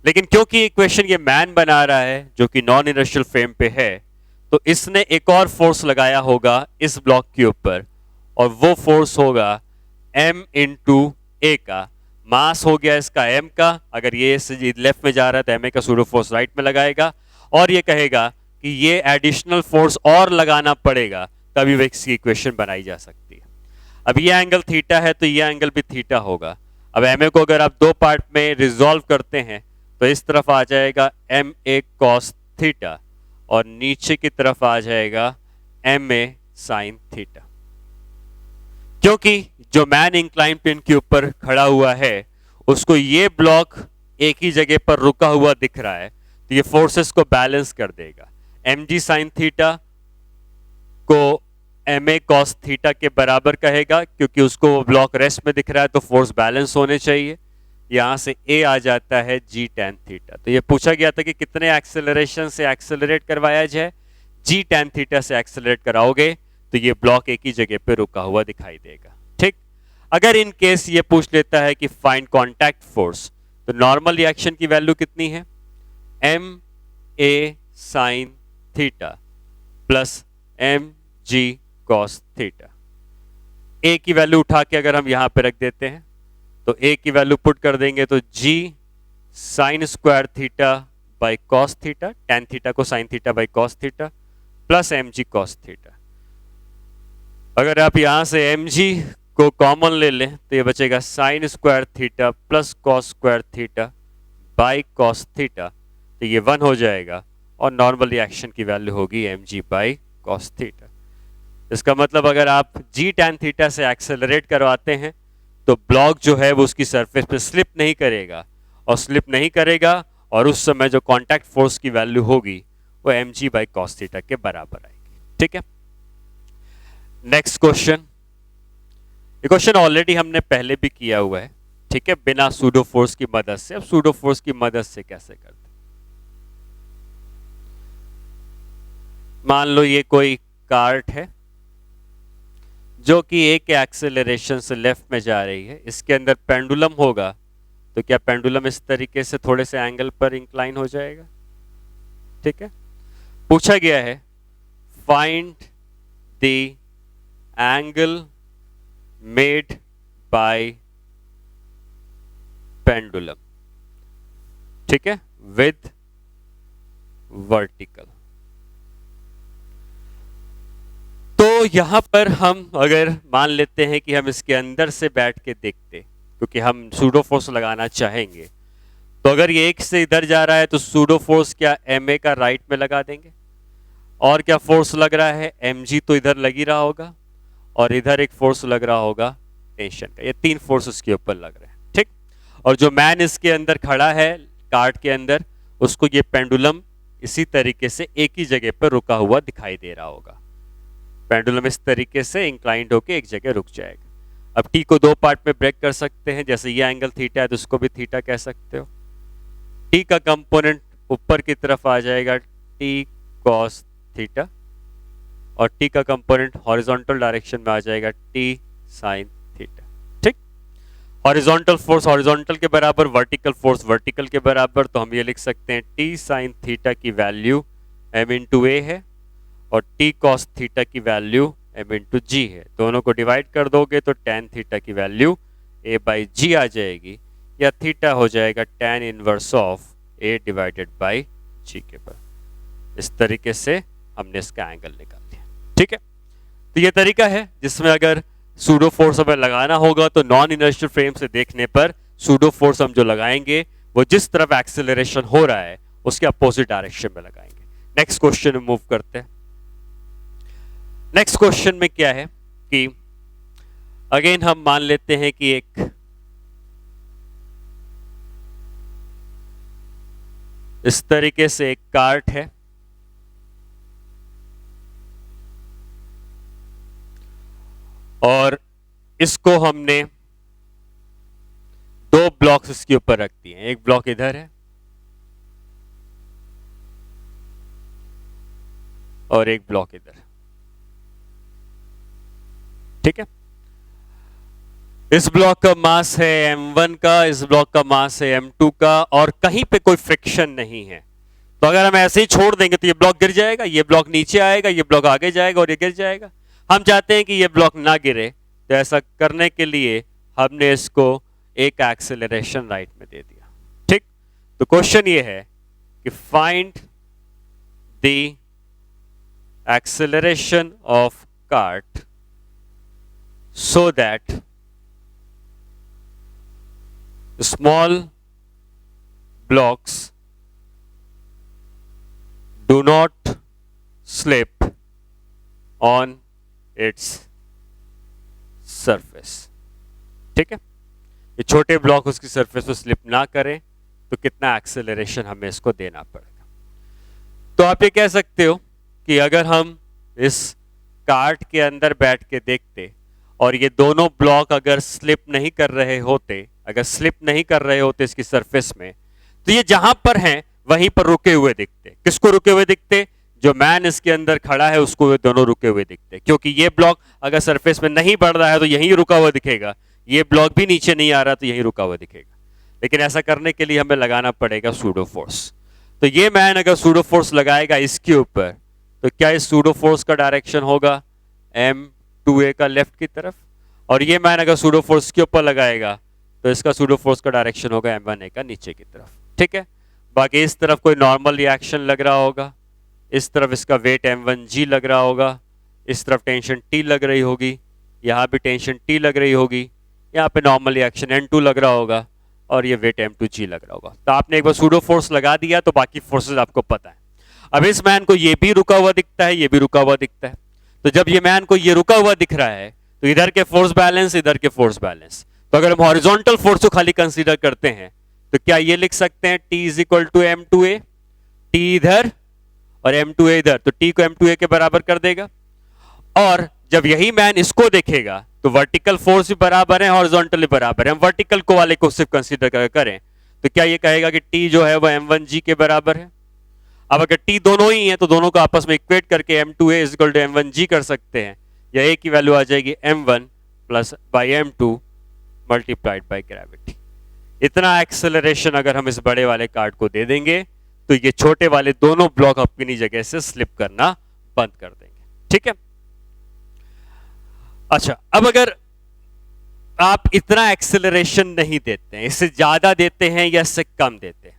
लेकिन क्योंकि इक्वेशन ये मैन बना रहा है जो कि नॉन इनर्शियल फ्रेम पे है, तो इसने एक और फोर्स लगाया होगा इस ब्लॉक के ऊपर, और वो फोर्स होगा m इंटू ए का। मास हो गया इसका m का, अगर ये लेफ्ट में जा रहा है तो ma का सूडो फोर्स राइट में लगाएगा, और ये कहेगा कि ये एडिशनल फोर्स और लगाना पड़ेगा तभी वो इसकी इक्वेशन बनाई जा सकती है। अब ये एंगल थीटा है तो ये एंगल भी थीटा होगा। अब ma को अगर आप दो पार्ट में रिजॉल्व करते हैं तो इस तरफ आ जाएगा ma cos थीटा और नीचे की तरफ आ जाएगा ma sin थीटा। क्योंकि जो मैन इंक्लाइन प्लेन के ऊपर खड़ा हुआ है उसको ये ब्लॉक एक ही जगह पर रुका हुआ दिख रहा है, तो ये फोर्सेस को बैलेंस कर देगा। mg sin थीटा को ma cos थीटा के बराबर कहेगा, क्योंकि उसको वो ब्लॉक रेस्ट में दिख रहा है तो फोर्स बैलेंस होने चाहिए। यहां से a आ जाता है g tan थीटा। तो ये पूछा गया था कि कितने एक्सेलरेशन से एक्सेलरेट करवाया जाए। g tan थीटा से एक्सेलरेट कराओगे तो ये ब्लॉक एक ही जगह पे रुका हुआ दिखाई देगा। ठीक, अगर इन केस ये पूछ लेता है कि फाइंड कांटेक्ट फोर्स, तो नॉर्मल रिएक्शन की वैल्यू कितनी है? ma sin theta plus mg cos theta. a की वैल्यू उठा के अगर हम यहां पे रख देते हैं तो a की वैल्यू पुट कर देंगे तो g sin square theta by cos theta, tan theta को sin theta by cos theta plus mg cos theta. अगर आप यहां से mg को कॉमन ले लें तो ये बचेगा sin square theta plus cos square theta by cos theta, तो ये 1 हो जाएगा और नॉर्मल रिएक्शन की वैल्यू होगी mg बाई cos थीटा। इसका मतलब अगर आप g tan थीटा से एक्सेलरेट करवाते हैं तो ब्लॉक जो है वो उसकी सरफेस पे स्लिप नहीं करेगा, और स्लिप नहीं करेगा और उस समय जो कांटेक्ट फोर्स की वैल्यू होगी वो mg बाई cos थीटा के बराबर आएगी। ठीक है, नेक्स्ट क्वेश्चन। ये क्वेश्चन ऑलरेडी हमने पहले भी किया हुआ है, ठीक है, बिना सूडो फोर्स की मदद से। अब सूडो फोर्स की मदद से कैसे करते? मान लो ये कोई कार्ट है जो कि एक एक्सेलरेशन से लेफ्ट में जा रही है, इसके अंदर पेंडुलम होगा, तो क्या पेंडुलम इस तरीके से थोड़े से एंगल पर इंक्लाइन हो जाएगा? ठीक है, पूछा गया है find the angle made by pendulum, ठीक है, विद वर्टिकल। तो यहां पर हम अगर मान लेते हैं कि हम इसके अंदर से बैठ के देखते, क्योंकि हम सूडो फोर्स लगाना चाहेंगे, तो अगर ये एक से इधर जा रहा है तो सूडो फोर्स क्या ma का राइट में लगा देंगे, और क्या फोर्स लग रहा है mg तो इधर लग ही रहा होगा, और इधर एक फोर्स लग रहा होगा टेंशन का। ये तीन फोर्स उसके ऊपर लग रहे हैं। ठीक, और जो मैन इसके अंदर खड़ा है कार्ट के अंदर, उसको ये पेंडुलम इसी तरीके से एक ही जगह पर रुका हुआ दिखाई दे रहा होगा। पेंडुलम इस तरीके से इंक्लाइंड होकर एक जगह रुक जाएगा। अब टी को दो पार्ट में ब्रेक कर सकते हैं, जैसे ये एंगल थीटा है तो उसको भी थीटा कह सकते हो। टी का कंपोनेंट ऊपर की तरफ आ जाएगा टी कॉस थीटा, और टी का कंपोनेंट हॉरिजॉन्टल डायरेक्शन में आ जाएगा टी साइन थीटा। ठीक, हॉरिजॉन्टल फोर्स हॉरिजॉन्टल के बराबर, वर्टिकल फोर्स वर्टिकल के बराबर, तो हम ये लिख सकते हैं टी साइन थीटा की वैल्यू m इंटू ए है और टी कॉस थीटा की वैल्यू m इंटू जी है। दोनों को डिवाइड कर दोगे तो tan थीटा की वैल्यू a बाई जी आ जाएगी, या थीटा हो जाएगा tan inverse of a divided by g के बराबर। इस तरीके से हमने इसका एंगल निकाल लिया। ठीक है, तो ये तरीका है जिसमें अगर सूडो फोर्स हमें लगाना होगा तो नॉन इनर्शियल फ्रेम से देखने पर सूडो फोर्स हम जो लगाएंगे वो जिस तरफ एक्सेलरेशन हो रहा है उसके अपोजिट डायरेक्शन में लगाएंगे। नेक्स्ट क्वेश्चन में मूव करते हैं। नेक्स्ट क्वेश्चन में क्या है कि अगेन हम मान लेते हैं कि एक इस तरीके से एक कार्ट है और इसको हमने दो ब्लॉक्स इसके ऊपर रख दिए हैं। एक ब्लॉक इधर है और एक ब्लॉक इधर। ठीक है, इस ब्लॉक का मास है m1 का, इस ब्लॉक का मास है m2 का, और कहीं पे कोई फ्रिक्शन नहीं है। तो अगर हम ऐसे ही छोड़ देंगे तो ये ब्लॉक गिर जाएगा, ये ब्लॉक नीचे आएगा, ये ब्लॉक आगे जाएगा और ये गिर जाएगा। हम चाहते हैं कि ये ब्लॉक ना गिरे, तो ऐसा करने के लिए हमने इसको एक एक्सेलरेशन राइट में दे दिया। ठीक, तो क्वेश्चन ये है कि find the acceleration of cart so that small blocks do not slip on its surface। ठीक है, ये छोटे ब्लॉक उसकी सरफेस पर स्लिप ना करें तो कितना एक्सेलरेशन हमें इसको देना पड़ेगा। तो आप ये कह सकते हो कि अगर हम इस कार्ट के अंदर बैठ के देखते और ये दोनों ब्लॉक अगर स्लिप नहीं कर रहे होते, अगर स्लिप नहीं कर रहे होते इसकी सरफेस में, तो ये जहां पर हैं वहीं पर रुके हुए दिखते। किसको रुके हुए दिखते? जो मैन इसके अंदर खड़ा है उसको ये दोनों रुके हुए दिखते, क्योंकि ये ब्लॉक अगर सरफेस में नहीं बढ़ रहा है तो यहीं रुका हुआ दिखेगा, ये ब्लॉक भी नीचे नहीं आ रहा तो यहीं रुका हुआ दिखेगा। लेकिन ऐसा करने के लिए हमें लगाना पड़ेगा सूडो फोर्स। तो ये मैन अगर सूडो फोर्स लगाएगा इसके ऊपर, तो क्या इस सूडो फोर्स का डायरेक्शन होगा m2a का लेफ्ट की तरफ, और ये मैन अगर सूडो फोर्स के ऊपर लगाएगा तो इसका सूडो फोर्स का डायरेक्शन होगा m1a का नीचे की तरफ। ठीक है, बाकी इस तरफ कोई नॉर्मल रिएक्शन लग रहा होगा, इस तरफ इसका वेट m1g लग रहा होगा, इस तरफ टेंशन T लग रही होगी, यहाँ भी टेंशन T लग रही होगी, यहाँ पे नॉर्मल रिएक्शन N2 लग रहा होगा और ये वेट m2g लग रहा होगा। तो आपने एक बार सूडो फोर्स लगा दिया तो बाकी फोर्सेस आपको पता है। अब इस मैन को ये भी रुका हुआ दिखता है, ये भी रुका हुआ दिखता है, तो जब ये मैन को ये रुका हुआ दिख रहा है तो इधर के फोर्स बैलेंस, इधर के फोर्स बैलेंस। तो अगर हम हॉरिजॉन्टल फोर्स को खाली कंसीडर करते हैं तो क्या ये लिख सकते हैं T is equal to m2a, T इधर और m2a इधर, तो T को m2a के बराबर कर देगा। और जब यही मैन इसको देखेगा तो वर्टिकल फोर्स भी बराबर है, हॉरिजॉन्टल भी बराबर है। हम वर्टिकल को वाले को सिर्फ कंसीडर करें तो क्या ये कहेगा कि T जो है वो m1g के बराबर है। अब अगर T दोनों ही हैं तो दोनों को आपस में इक्वेट करके m2a is equal to m1g कर सकते हैं, या a की वैल्यू आ जाएगी m1 plus by m2 multiplied by gravity. इतना एक्सेलरेशन अगर हम इस बड़े वाले कार्ड को दे देंगे तो ये छोटे वाले दोनों ब्लॉक अपनी जगह से स्लिप करना बंद कर देंगे। ठीक है, अच्छा, अब अगर आप इतना एक्सेलरेशन नहीं देते हैं, इससे ज्यादा देते हैं या इससे कम देते हैं,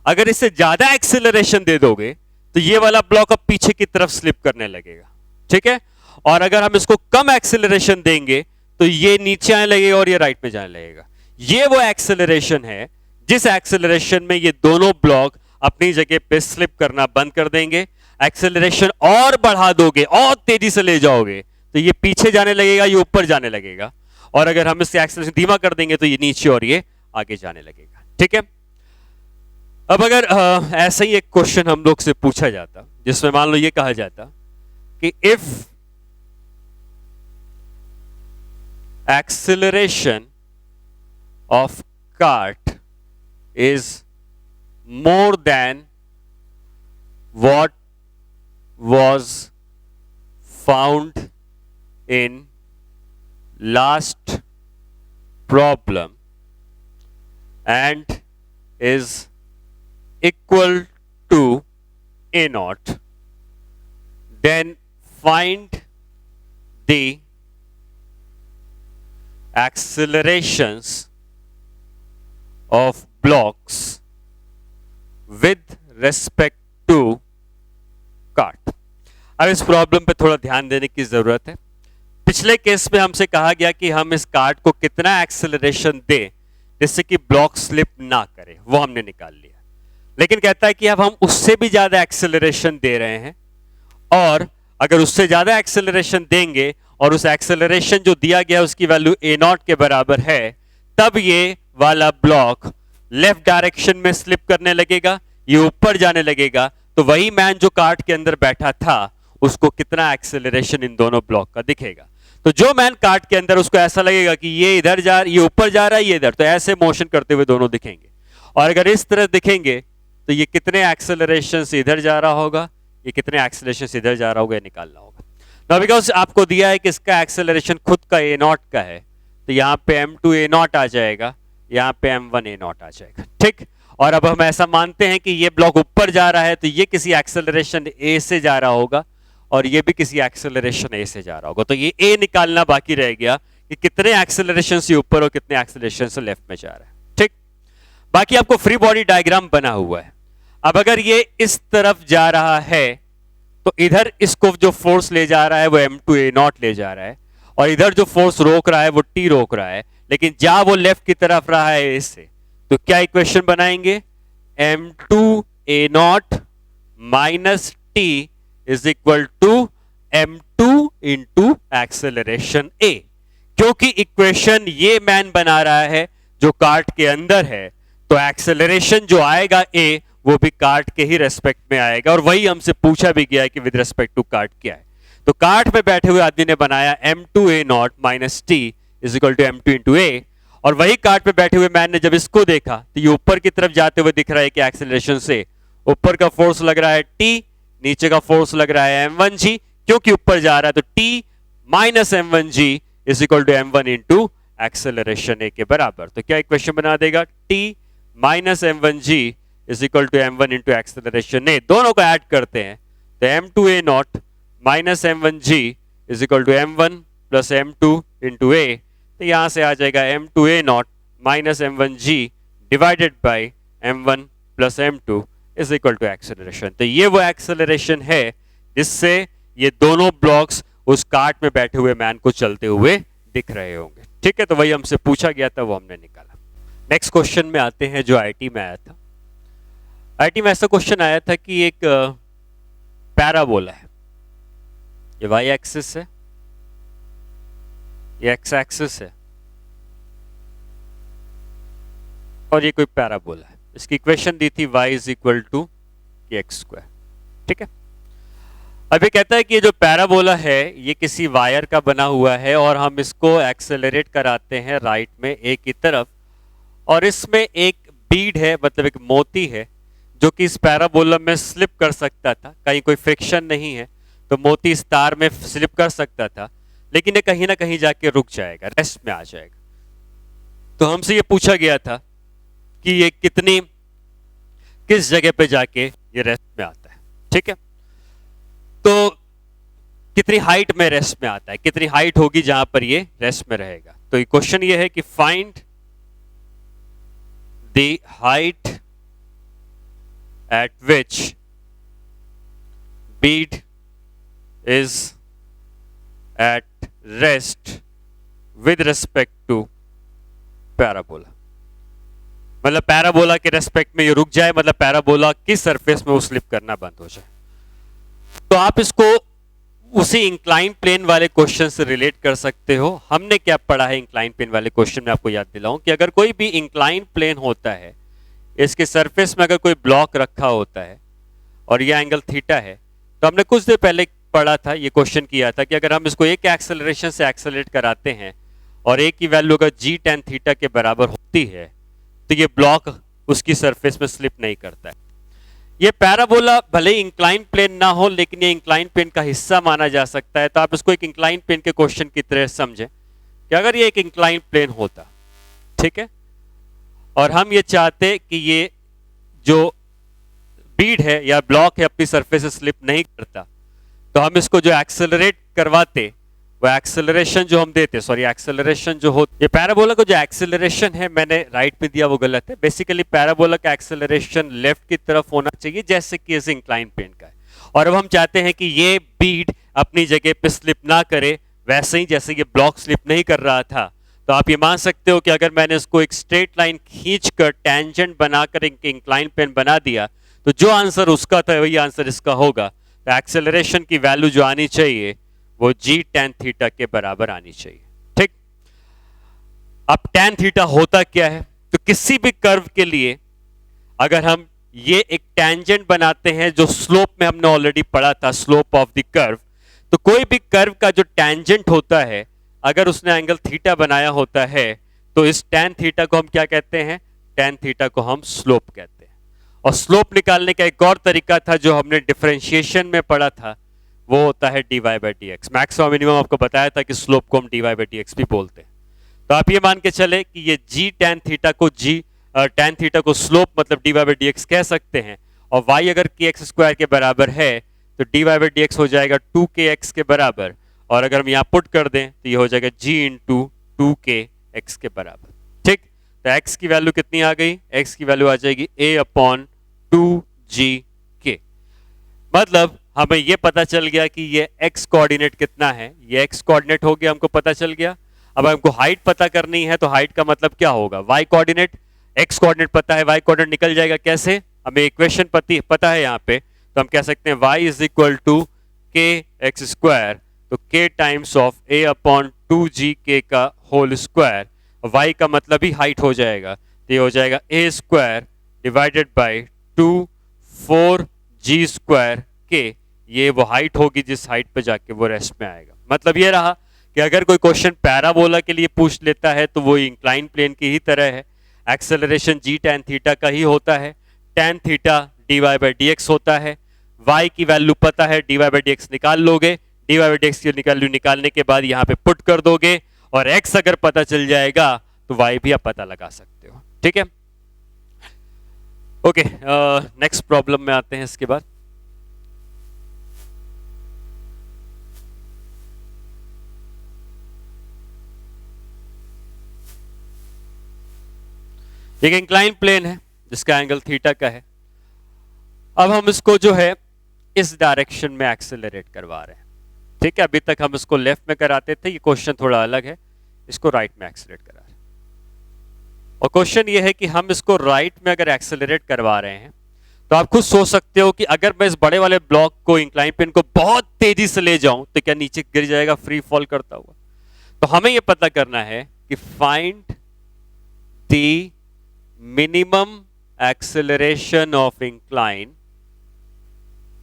अगर इससे ज्यादा एक्सेलरेशन दे दोगे तो ये वाला ब्लॉक अब पीछे की तरफ स्लिप करने लगेगा। ठीक है, और अगर हम इसको कम एक्सेलरेशन देंगे तो ये नीचे आने लगेगा और ये राइट में जाने लगेगा। ये वो एक्सेलरेशन है जिस एक्सेलरेशन में ये दोनों ब्लॉक अपनी जगह पे स्लिप करना बंद कर देंगे। एक्सेलरेशन और बढ़ा दोगे और तेजी से ले जाओगे तो ये पीछे जाने लगेगा, ये ऊपर जाने लगेगा, और अगर हम इससे एक्सेलरेशन धीमा कर देंगे तो ये नीचे और ये आगे जाने लगेगा। ठीक है, अब अगर ऐसा ही एक क्वेश्चन हम लोग से पूछा जाता जिसमें मान लो ये कहा जाता कि if acceleration of cart is more than what was found in last problem and is equal to a naught, then find the accelerations of blocks with respect to cart. अब इस प्रॉब्लम पे थोड़ा ध्यान देने की जरूरत है। पिछले केस में हमसे कहा गया कि हम इस कार्ट को कितना एक्सेलरेशन दें जिससे कि ब्लॉक स्लिप ना करे, वो हमने निकाल लिया। लेकिन कहता है कि अब हम उससे भी ज्यादा एक्सेलरेशन दे रहे हैं, और अगर उससे ज्यादा एक्सेलरेशन देंगे और उस एक्सेलरेशन जो दिया गया उसकी वैल्यू ए नॉट के बराबर है, तब ये वाला ब्लॉक लेफ्ट डायरेक्शन में स्लिप करने लगेगा, ये ऊपर जाने लगेगा। तो वही मैन जो कार्ट के अंदर बैठा था उसको कितना एक्सेलरेशन इन दोनों ब्लॉक का दिखेगा। तो जो मैन कार्ट के अंदर, उसको ऐसा लगेगा कि ये इधर ये ऊपर जा रहा है, ये इधर, तो ऐसे मोशन करते हुए दोनों दिखेंगे। और अगर इस तरह दिखेंगे तो ये कितने एक्सेलरेशन से इधर जा रहा होगा, ये कितने एक्सेलरेशन से इधर जा रहा होगा, निकालना होगा। ना बिकॉज आपको दिया है कि इसका एक्सेलरेशन खुद का ए नॉट का है, तो यहाँ पे m2 ए नॉट आ जाएगा, यहाँ पे m1 ए नॉट आ जाएगा, ठीक। और अब हम ऐसा मानते हैं कि ये ब्लॉक ऊपर जा रहा है, तो ये किसी एक्सेलरेशन ए से जा रहा होगा और ये भी किसी एक्सेलरेशन ए से जा रहा होगा। तो ये ए निकालना बाकी रह गया कि कितने एक्सेलरेशन से ऊपर और कितने एक्सेलरेशन से लेफ्ट में जा रहा है, ठीक। बाकी आपको फ्री बॉडी डायग्राम बना हुआ है। अब अगर ये इस तरफ जा रहा है तो इधर इसको जो फोर्स ले जा रहा है वो m2 ए नॉट ले जा रहा है, और इधर जो फोर्स रोक रहा है वो t रोक रहा है, लेकिन जा वो लेफ्ट की तरफ रहा है इससे। तो क्या इक्वेशन बनाएंगे, m2 a not minus t is equal to m2 into acceleration a, क्योंकि इक्वेशन ये मैन बना रहा है जो कार्ट के अंदर है, तो एक्सेलरेशन जो आएगा a वो भी कार्ट के ही रेस्पेक्ट में आएगा। और वही हमसे पूछा भी गया है कि विद रेस्पेक्ट टू कार्ट क्या है। तो कार्ट में बैठे हुए आदमी ने बनाया m2 a not minus T is equal to m2 into a, और वही कार्ट में बैठे हुए मैन ने जब इसको देखा तो ये ऊपर की तरफ जाते हुए दिख रहा है कि एक्सेलरेशन से ऊपर का फोर्स लग रहा है t, नीचे का फोर्स लग रहा है m1g, क्योंकि ऊपर जा रहा है तो t minus m1g is equal to m1 into acceleration a के बराबर। तो क्या इक्वेशन बना देगा, t minus m1g is equal to m1 into acceleration a. दोनों को ऐड करते हैं तो m2 a not minus m1g is equal to m1 plus m2 into a. तो यहां से आ जाएगा m2 a not minus m1g divided by m1 plus m2 is equal to acceleration. तो ये वो एक्सेलरेशन है जिससे ये दोनों ब्लॉक्स उस कार्ट में बैठे हुए मैन को चलते हुए दिख रहे होंगे, ठीक है। तो वही हमसे पूछा गया था, वो हमने निकाला। नेक्स्ट क्वेश्चन में आते हैं जो आईटी में आया था। आईटी में ऐसा क्वेश्चन आया था कि एक पैराबोला है, ये वाई एक्सिस है, ये एक्स एक्सिस है, और ये कोई पैराबोला है। इसकी इक्वेशन दी थी y is equal to x square, ठीक है। अब ये कहता है कि ये जो पैराबोला है ये किसी वायर का बना हुआ है और हम इसको एक्सेलरेट कराते हैं राइट में ए की तरफ, और इसमें एक बीड है, मतलब एक मोती है जो कि इस पैराबोला में स्लिप कर सकता था। कहीं कोई फ्रिक्शन नहीं है तो मोती इस तार में स्लिप कर सकता था, लेकिन ये कहीं ना कहीं जाके रुक जाएगा, रेस्ट में आ जाएगा। तो हमसे ये पूछा गया था कि ये किस जगह पे जाके ये रेस्ट में आता है, ठीक है। तो कितनी हाइट में रेस्ट में आता है, कितनी हाइट होगी जहां पर ये रेस्ट में रहेगा। तो क्वेश्चन ये है कि find the height at which bead is at rest with respect to parabola। मतलब पैराबोला के रेस्पेक्ट में ये रुक जाए, मतलब पैराबोला की सरफेस में वो स्लिप करना बंद हो जाए। तो आप इसको उसी इंक्लाइन प्लेन वाले क्वेश्चन से रिलेट कर सकते हो। हमने क्या पढ़ा है इंक्लाइन प्लेन वाले क्वेश्चन में, आपको याद दिलाऊं कि अगर कोई भी इंक्लाइन प्लेन होता है इसके सरफेस में अगर कोई ब्लॉक रखा होता है और ये एंगल थीटा है, तो हमने कुछ देर पहले पढ़ा था, ये क्वेश्चन किया था कि अगर हम इसको एक एक्सेलरेशन से एक्सेलरेट कराते हैं और एक की वैल्यू अगर जी टेन थीटा के बराबर होती है तो ये ब्लॉक उसकी सरफेस में स्लिप नहीं करता है। ये पैराबोला भले ही इंक्लाइन प्लेन ना हो लेकिन ये इंक्लाइन प्लेन का हिस्सा माना जा सकता है। तो आप इसको एक इंक्लाइन प्लेन के क्वेश्चन की तरह समझें कि अगर ये एक इंक्लाइन प्लेन होता, ठीक है, और हम ये चाहते कि ये जो बीड है या ब्लॉक है अपनी सरफेस से स्लिप नहीं करता, तो हम इसको जो एक्सेलरेट करवाते, वो एक्सेलरेशन जो हम देते, सॉरी एक्सेलरेशन जो हो, ये पैराबोला को जो एक्सेलरेशन है मैंने राइट में दिया वो गलत है। बेसिकली पैराबोला का एक्सेलरेशन लेफ्ट की तरफ होना चाहिए जैसे कि इस इंक्लाइन प्लेन का है। और अब हम चाहते हैं कि ये बीड अपनी जगह पे स्लिप ना करे वैसे ही जैसे ये ब्लॉक स्लिप नहीं कर रहा था। तो आप ये मान सकते हो कि अगर मैंने इसको एक स्ट्रेट लाइन खींचकर टेंजेंट बनाकर एक इंक्लाइन प्लेन बना दिया तो जो आंसर उसका था वही आंसर इसका होगा। तो एक्सेलरेशन की वैल्यू जो आनी चाहिए वो जी टेन थीटा के बराबर आनी चाहिए। ठीक, अब टेन थीटा होता क्या है? तो किसी भी कर्व के लिए अगर हम ये एक टेंजेंट बनाते हैं, जो स्लोप में हमने ऑलरेडी पढ़ा था, स्लोप ऑफ द कर्व, तो कोई भी कर्व का जो टेंजेंट होता है अगर उसने एंगल थीटा बनाया होता है तो इस टेन थीटा को हम क्या कहते हैं? टेन थीटा को हम स्लोप कहते हैं। और स्लोप निकालने का एक और तरीका था जो हमने डिफरेंशिएशन में पढ़ा था, वो होता है dy by D x. Maximum minimum आपको बताया था कि स्लोप को हम dy बाई डी एक्स भी बोलते हैं। तो आप ये मान के चले कि ये g tan थीटा को tan थीटा को स्लोप मतलब dy बाई डी एक्स कह सकते हैं, और y अगर kx स्क्वायर के बराबर है तो dy बाई डी एक्स हो जाएगा 2kx के बराबर, और अगर हम यहाँ पुट कर दें तो ये हो जाएगा g इंटू 2kx के बराबर। ठीक, तो x की वैल्यू कितनी आ गई? x की वैल्यू आ जाएगी a अपॉन 2gk। मतलब हमें ये पता चल गया कि ये x कोऑर्डिनेट कितना है, ये x कोऑर्डिनेट हो गया, हमको पता चल गया। अब हमको हाइट पता करनी है तो हाइट का मतलब क्या होगा? y कोऑर्डिनेट, x कोऑर्डिनेट पता है, y कोऑर्डिनेट निकल जाएगा कैसे? हमें इक्वेशन पता है यहाँ पे, तो हम कह सकते हैं y इज इक्वल टू के एक्स स्क्वायर, तो k times of a upon 2gk का होल स्क्वायर, y का मतलब ही हाइट हो जाएगा, तो ये हो जाएगा a square divided by 4g square k। ये वो हाइट होगी जिस हाइट पे जाके वो रेस्ट में आएगा। मतलब ये रहा कि अगर कोई क्वेश्चन पैराबोला के लिए पूछ लेता है तो वो इंक्लाइन प्लेन की ही तरह है, एक्सेलरेशन जी टैन थीटा का ही होता है, tan theta dy by D x होता है, y की वैल्यू पता है, dy बाई डी एक्स निकाल लोगे, dy बाई डी एक्स की वैल्यू निकालने के बाद यहाँ पे पुट कर दोगे, और x अगर पता चल जाएगा तो y भी आप पता लगा सकते हो। ठीक है, ओके, नेक्स्ट प्रॉब्लम में आते हैं। इसके बाद एक इंक्लाइन प्लेन है जिसका एंगल थीटा का है। अब हम इसको जो है इस डायरेक्शन में एक्सेलरेट करवा रहे हैं। ठीक है, अभी तक हम इसको लेफ्ट में कराते थे, ये क्वेश्चन थोड़ा अलग है, इसको राइट में एक्सेलरेट करा रहे हैं। और क्वेश्चन ये है कि हम इसको राइट में अगर एक्सेलरेट करवा रहे हैं तो आप खुद सोच सकते हो कि अगर मैं इस बड़े वाले ब्लॉक को, इंक्लाइन प्लेन को बहुत तेजी से ले जाऊं तो क्या नीचे गिर जाएगा फ्री फॉल करता हुआ? तो हमें यह पता करना है कि find the minimum acceleration of incline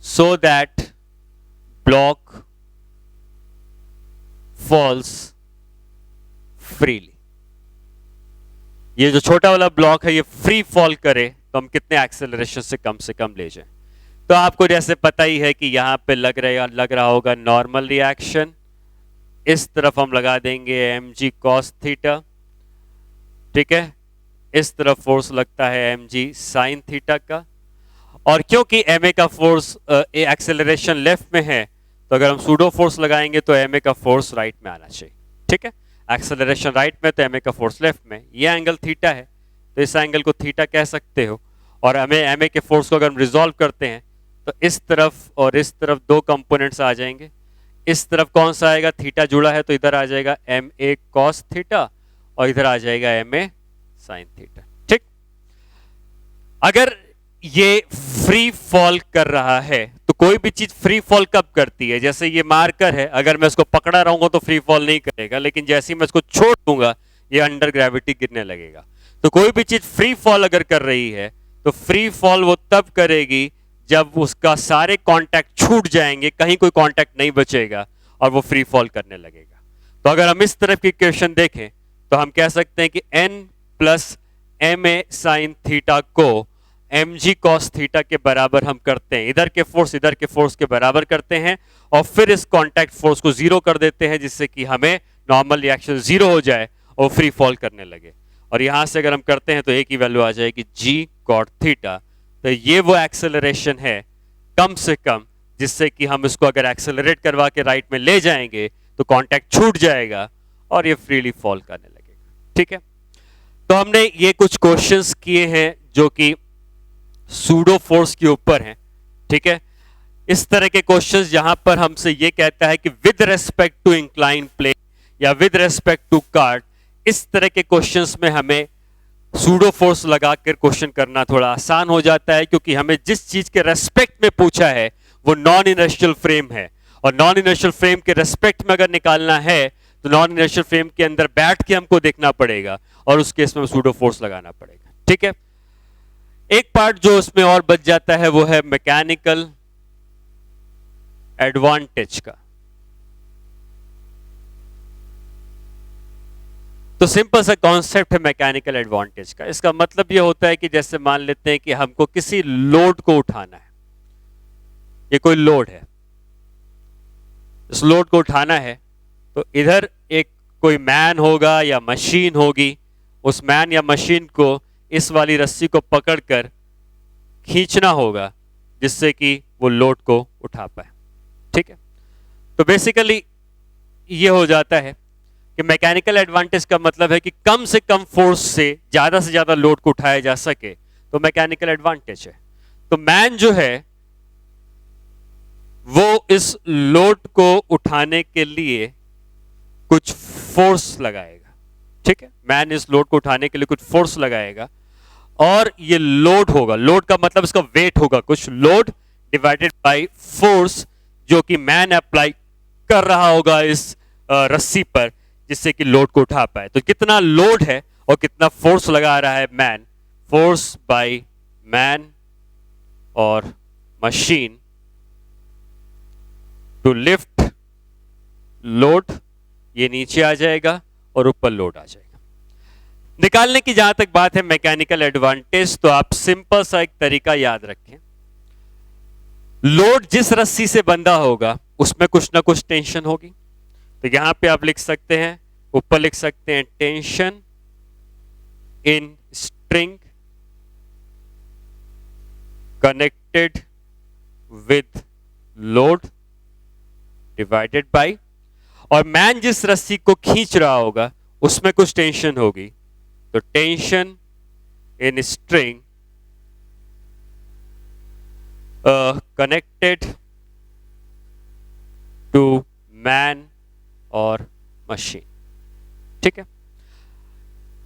so that block falls freely। ये जो छोटा वाला ब्लॉक है ये फ्री फॉल करे तो हम कितने एक्सेलरेशन से कम ले जाएं? तो आपको जैसे पता ही है कि यहां पे लग रहा होगा नॉर्मल रिएक्शन, इस तरफ हम लगा देंगे mg cos थीटा, ठीक है, इस तरफ फोर्स लगता है mg sin थीटा का, और क्योंकि ma का फोर्स एक्सेलरेशन लेफ्ट में है तो अगर हम सूडो फोर्स लगाएंगे तो ma का फोर्स राइट में आना चाहिए। ठीक है, एक्सेलरेशन राइट में तो ma का फोर्स लेफ्ट में, ये एंगल थीटा है तो इस एंगल को थीटा कह सकते हो। और हमें ma के फोर्स को अगर हम रिजॉल्व करते हैं तो इस तरफ और इस तरफ दो कंपोनेंट्स आ जाएंगे। इस तरफ कौन सा आएगा? थीटा जुड़ा है तो इधर आ जाएगा ma cos थीटा और इधर आ जाएगा ma sin थीटा। ठीक, अगर ये फ्री फॉल कर रहा है तो कोई भी चीज फ्री फॉल कब करती है? जैसे ये मार्कर है, अगर मैं इसको पकड़ा रहूंगा तो फ्री फॉल नहीं करेगा, लेकिन जैसे ही मैं इसको छोड़ दूंगा ये अंडर ग्रेविटी गिरने लगेगा। तो कोई भी चीज फ्री फॉल अगर कर रही है तो फ्री फॉल वो तब करेगी जब उसका सारे कांटेक्ट छूट जाएंगे, कहीं कोई कांटेक्ट नहीं बचेगा और वो फ्री फॉल करने लगेगा। तो अगर हम इस तरफ की इक्वेशन देखें तो हम कह सकते हैं कि n plus m a sine theta को एम जी कॉस थीटा के बराबर हम करते हैं, इधर के फोर्स के बराबर करते हैं और फिर इस कांटेक्ट फोर्स को जीरो कर देते हैं, जिससे कि हमें नॉर्मल रिएक्शन जीरो हो जाए और फ्री फॉल करने लगे। और यहां से अगर हम करते हैं तो एक ही वैल्यू आ जाएगी जी कॉट थीटा। तो ये वो एक्सेलरेशन है कम से कम जिससे कि हम इसको अगर एक्सेलरेट करवा के राइट में ले जाएंगे तो कांटेक्ट छूट जाएगा और ये फ्रीली फॉल करने लगेगा। ठीक है, तो हमने ये कुछ क्वेश्चंस किए हैं जो कि सूडो फोर्स के ऊपर हैं। ठीक है, इस तरह के क्वेश्चंस जहां पर हमसे ये कहता है कि with respect to incline plane या विद रेस्पेक्ट टू कार्ड, इस तरह के क्वेश्चंस में हमें सूडो फोर्स लगाकर क्वेश्चन करना थोड़ा आसान हो जाता है, क्योंकि हमें जिस चीज के रेस्पेक्ट में पूछा है वो नॉन इनर्शियल फ्रेम है और नॉन इनर्शियल फ्रेम के रेस्पेक्ट में अगर निकालना है तो नॉन इनर्शियल फ्रेम के अंदर बैठ के हमको देखना पड़ेगा और उस केस में सूडो फोर्स लगाना पड़ेगा। ठीक है, एक पार्ट जो उसमें और बच जाता है वो है मैकेनिकल एडवांटेज का। तो सिंपल सा कॉन्सेप्ट है मैकेनिकल एडवांटेज का। इसका मतलब यह होता है कि जैसे मान लेते हैं कि हमको किसी लोड को उठाना है, ये कोई लोड है, इस लोड को उठाना है तो इधर एक कोई मैन होगा या मशीन होगी, उस मैन या मशीन को इस वाली रस्सी को पकड़कर खींचना होगा जिससे कि वो लोड को उठा पाए। ठीक है, तो बेसिकली ये हो जाता है कि मैकेनिकल एडवांटेज का मतलब है कि कम से कम फोर्स से ज्यादा लोड को उठाया जा सके, तो मैकेनिकल एडवांटेज है। तो मैन जो है वो इस लोड को उठाने के लिए कुछ फोर्स लगाएगा। ठीक है, मैन इस लोड को उठाने के लिए कुछ फोर्स लगाएगा और ये लोड होगा, लोड का मतलब इसका वेट होगा, कुछ लोड डिवाइडेड बाय फोर्स जो कि मैन अप्लाई कर रहा होगा इस रस्सी पर जिससे कि लोड को उठा पाए। तो कितना लोड है और कितना फोर्स लगा रहा है मैन, फोर्स बाय मैन और मशीन टू लिफ्ट लोड, ये नीचे आ जाएगा और ऊपर लोड आ जाएगा। निकालने की जहां तक बात है मैकेनिकल एडवांटेज, तो आप सिंपल सा एक तरीका याद रखें, लोड जिस रस्सी से बंधा होगा उसमें कुछ ना कुछ टेंशन होगी। तो यहां पे आप लिख सकते हैं, ऊपर लिख सकते हैं tension in string connected with load divided by, और मैन जिस रस्सी को खींच रहा होगा उसमें कुछ टेंशन होगी, तो tension in string connected to man और मशीन। ठीक है,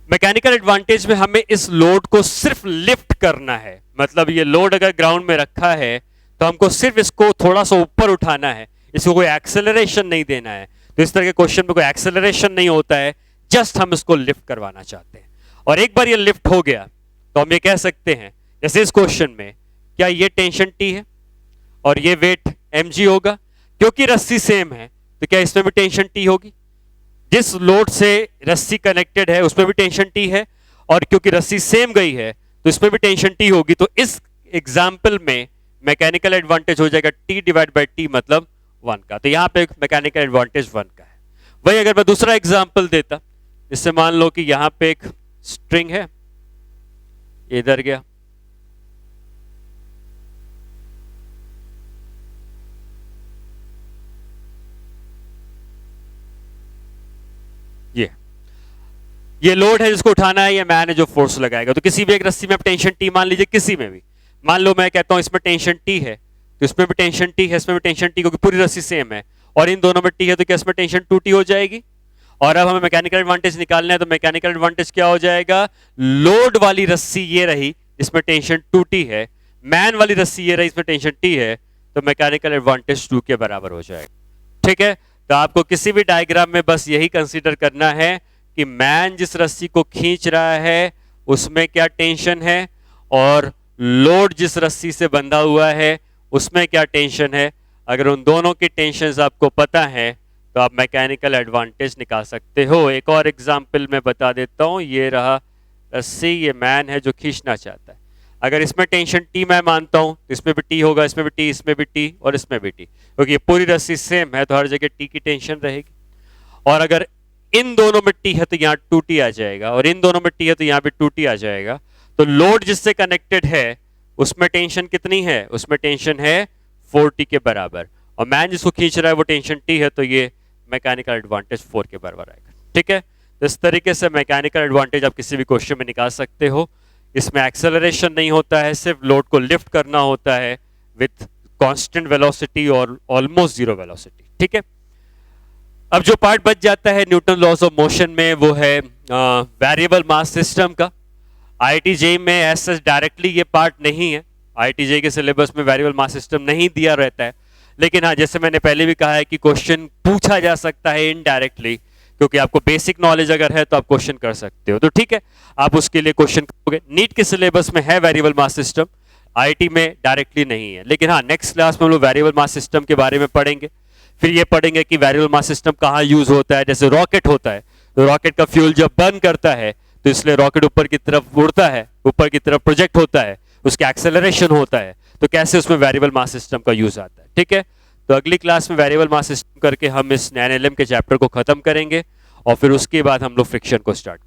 मैकेनिकल एडवांटेज में हमें इस लोड को सिर्फ लिफ्ट करना है, मतलब ये लोड अगर ग्राउंड में रखा है तो हमको सिर्फ इसको थोड़ा सा ऊपर उठाना है, इसको कोई एक्सेलरेशन नहीं देना है। तो इस तरह के क्वेश्चन में कोई एक्सेलरेशन नहीं होता है, जस्ट हम इसको लिफ्ट करवाना चाहते हैं। और एक बार ये लिफ्ट हो गया तो हम ये कह सकते हैं, जैसे इस क्वेश्चन में क्या ये टेंशन टी है और ये वेट mg होगा, क्योंकि रस्सी सेम है तो क्या इसमें भी टेंशन टी होगी, जिस लोड से रस्सी कनेक्टेड है उसमें भी टेंशन टी है और क्योंकि रस्सी सेम गई है तो इसमें भी टेंशन टी होगी। तो इस एग्जाम्पल में मैकेनिकल एडवांटेज हो जाएगा t डिवाइड बाई टी मतलब 1 का। तो यहां पे मैकेनिकल एडवांटेज 1 का है। वही अगर मैं दूसरा एग्जाम्पल देता, इससे मान लो कि यहां पे एक स्ट्रिंग है, इधर गया, ये लोड है जिसको उठाना है, ये मैन है जो फोर्स लगाएगा। तो किसी भी एक रस्सी में आप टेंशन टी मान लीजिए, किसी में भी मान लो मैं कहता हूं इसमें टेंशन टी है तो इसमें भी टेंशन टी है, इसमें भी टेंशन टी, क्योंकि पूरी रस्सी सेम है और इन दोनों में टी है तो क्या इसमें टेंशन 2t हो जाएगी। और अब हमें मैकेनिकल एडवांटेज निकालना है तो मैकेनिकल एडवांटेज क्या हो जाएगा, लोड वाली रस्सी ये रही इसमें टेंशन 2t है, मैन वाली रस्सी ये रही इसमें टेंशन t है, तो मैकेनिकल एडवांटेज 2 के बराबर हो जाएगा। ठीक है, तो आपको किसी भी डायग्राम में बस यही कंसीडर करना है कि मैन जिस रस्सी को खींच रहा है उसमें क्या टेंशन है और लोड जिस रस्सी से बंधा हुआ है उसमें क्या टेंशन है। अगर उन दोनों की टेंशन्स आपको पता है तो आप मैकेनिकल एडवांटेज निकाल सकते हो। एक और एग्जांपल मैं बता देता हूँ, ये रहा रस्सी, ये मैन है जो खींचना चाहता है। अगर इसमें टेंशन टी मैं मानता हूँ तो इसमें भी टी होगा, इसमें भी टी, इसमें भी टी और इसमें भी टी, क्योंकि ये पूरी रस्सी सेम है तो हर जगह टी की टेंशन रहेगी। और अगर इन दोनों में टी है तो यहाँ 2t आ जाएगा, और इन दोनों में टी है तो यहाँ भी 2t आ जाएगा। तो लोड जिससे कनेक्टेड है उसमें टेंशन कितनी है, उसमें टेंशन है 4t के बराबर, और मैन जिसको खींच रहा है वो टेंशन t है, तो ये मैकेनिकल एडवांटेज 4 के बराबर आएगा। ठीक है, तो इस तरीके से मैकेनिकल एडवांटेज आप किसी भी क्वेश्चन में निकाल सकते हो। इसमें एक्सेलरेशन नहीं होता है, सिर्फ लोड को लिफ्ट करना होता है विथ कांस्टेंट वेलोसिटी और ऑलमोस्ट जीरो वेलोसिटी। ठीक है, अब जो पार्ट बच जाता है न्यूटन लॉज ऑफ मोशन में वो है वेरिएबल मास सिस्टम का। आईआईटी में ऐसा डायरेक्टली ये पार्ट नहीं है, आईआईटी के सिलेबस में वेरिएबल मास सिस्टम नहीं दिया रहता है, लेकिन हाँ जैसे मैंने पहले भी कहा है कि क्वेश्चन पूछा जा सकता है इनडायरेक्टली, क्योंकि आपको बेसिक नॉलेज अगर है तो आप क्वेश्चन कर सकते हो। तो ठीक है, आप उसके लिए क्वेश्चन करोगे। नीट के सिलेबस में है वेरिएबल मास सिस्टम, आईआईटी में डायरेक्टली नहीं है, लेकिन हाँ नेक्स्ट क्लास में हम लोग वेरिएबल मास सिस्टम के बारे में पढ़ेंगे। फिर ये पढ़ेंगे कि वेरिएबल मास सिस्टम कहाँ यूज होता है। जैसे रॉकेट होता है तो रॉकेट का फ्यूल जब बर्न करता है तो इसलिए रॉकेट ऊपर की तरफ उड़ता है, ऊपर की तरफ प्रोजेक्ट होता है, उसका एक्सेलरेशन होता है, तो कैसे उसमें वेरिएबल मास सिस्टम का यूज आता है। ठीक है, तो अगली क्लास में वेरिएबल मास सिस्टम करके हम इस एनएलएम के चैप्टर को खत्म करेंगे और फिर उसके बाद हम लोग फ्रिक्शन को स्टार्ट